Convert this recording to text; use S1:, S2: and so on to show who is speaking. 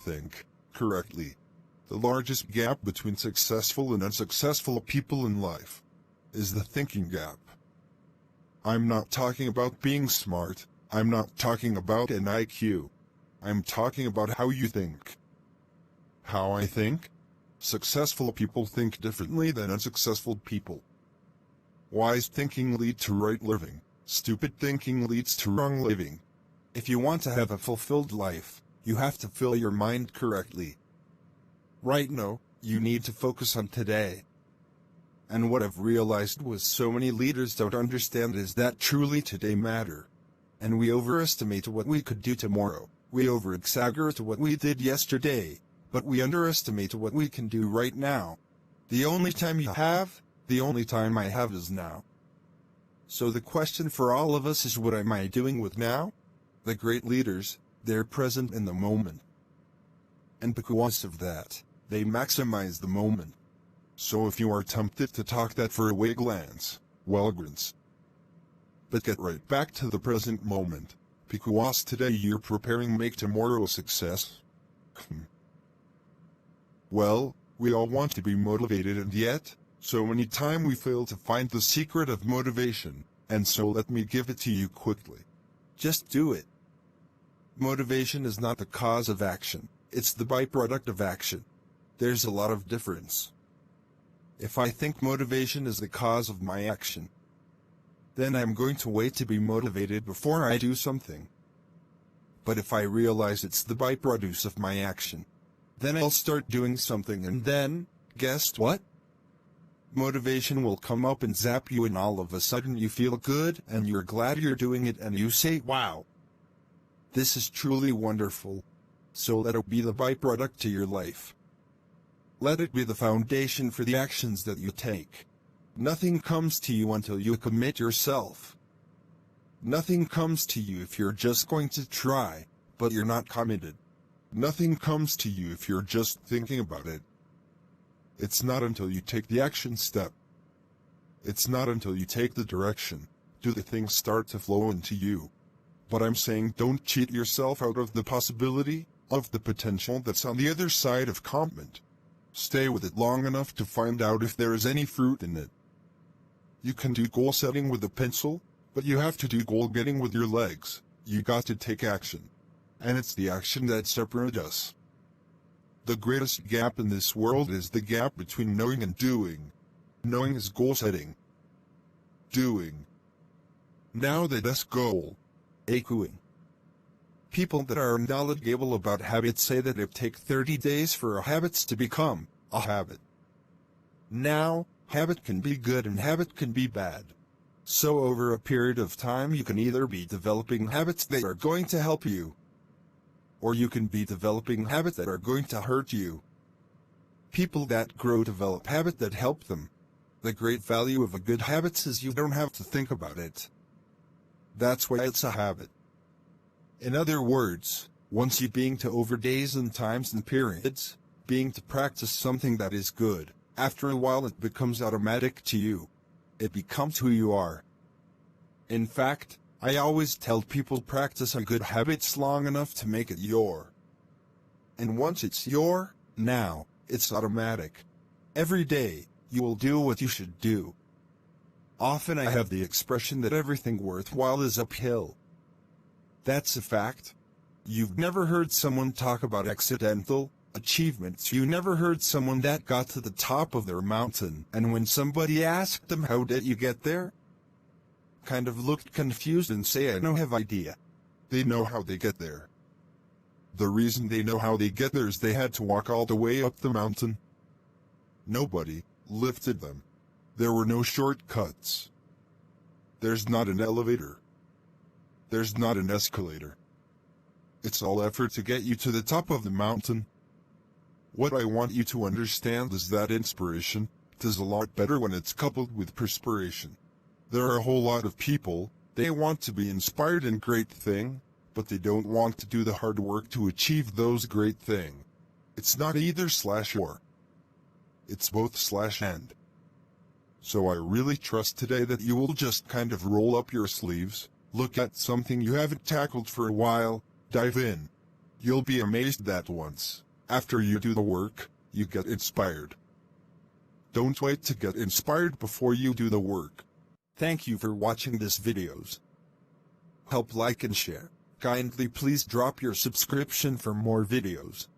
S1: Think correctly. The largest gap between successful and unsuccessful people in life is the thinking gap. I'm not talking about being smart. I'm not talking about an IQ. I'm talking about how you think. How I think? Successful people think differently than unsuccessful people. Wise thinking leads to right living. Stupid thinking leads to wrong living. If you want to have a fulfilled life, you have to fill your mind correctly. Right now, you need to focus on today. And what I've realized was so many leaders don't understand is that truly today matter. And we overestimate what we could do tomorrow. We over-exaggerate what we did yesterday, but we underestimate what we can do right now. The only time I have is now. So the question for all of us is, what am I doing with now? The great leaders, they're present in the moment. And because of that, they maximize the moment. So if you are tempted to talk that for a away glance, well grins. But get right back to the present moment, because today you're preparing make tomorrow a success. Well, we all want to be motivated, and yet, so many times we fail to find the secret of motivation, and so let me give it to you quickly. Just do it. Motivation is not the cause of action, it's the byproduct of action. There's a lot of difference. If I think motivation is the cause of my action, then I'm going to wait to be motivated before I do something. But if I realize it's the byproduct of my action, then I'll start doing something, and then, guess what? Motivation will come up and zap you, and all of a sudden you feel good and you're glad you're doing it, and you say, wow, this is truly wonderful. So let it be the byproduct to your life. Let it be the foundation for the actions that you take. Nothing comes to you until you commit yourself. Nothing comes to you if you're just going to try, but you're not committed. Nothing comes to you if you're just thinking about it. It's not until you take the action step. It's not until you take the direction, do the things start to flow into you. But I'm saying, don't cheat yourself out of the possibility, of the potential that's on the other side of commitment. Stay with it long enough to find out if there is any fruit in it. You can do goal setting with a pencil, but you have to do goal getting with your legs. You got to take action. And it's the action that separates us. The greatest gap in this world is the gap between knowing and doing. Knowing is goal setting. Doing. Now that's goal. Echoing. People that are knowledgeable about habits say that it takes 30 days for a habit to become a habit. Now, habit can be good and habit can be bad. So over a period of time you can either be developing habits that are going to help you, or you can be developing habits that are going to hurt you. People that grow develop habits that help them. The great value of a good habit is you don't have to think about it. That's why it's a habit. In other words, once you being to over days and times and periods, being to practice something that is good, after a while it becomes automatic to you. It becomes who you are. In fact, I always tell people practice a good habits long enough to make it your. And once it's your, now, it's automatic. Every day, you will do what you should do. Often I have the expression that everything worthwhile is uphill. That's a fact. You've never heard someone talk about accidental achievements. You never heard someone that got to the top of their mountain, and when somebody asked them how did you get there, kind of looked confused and say, I don't have idea. They know how they get there. The reason they know how they get there is they had to walk all the way up the mountain. Nobody lifted them. There were no shortcuts. There's not an elevator. There's not an escalator. It's all effort to get you to the top of the mountain. What I want you to understand is that inspiration is a lot better when it's coupled with perspiration. There are a whole lot of people, they want to be inspired in great thing, but they don't want to do the hard work to achieve those great thing. It's not either slash or. It's both slash and. So I really trust today that you will just kind of roll up your sleeves, look at something you haven't tackled for a while, dive in. You'll be amazed that once, after you do the work, you get inspired. Don't wait to get inspired before you do the work. Thank you for watching this videos. Help like and share. Kindly please drop your subscription for more videos.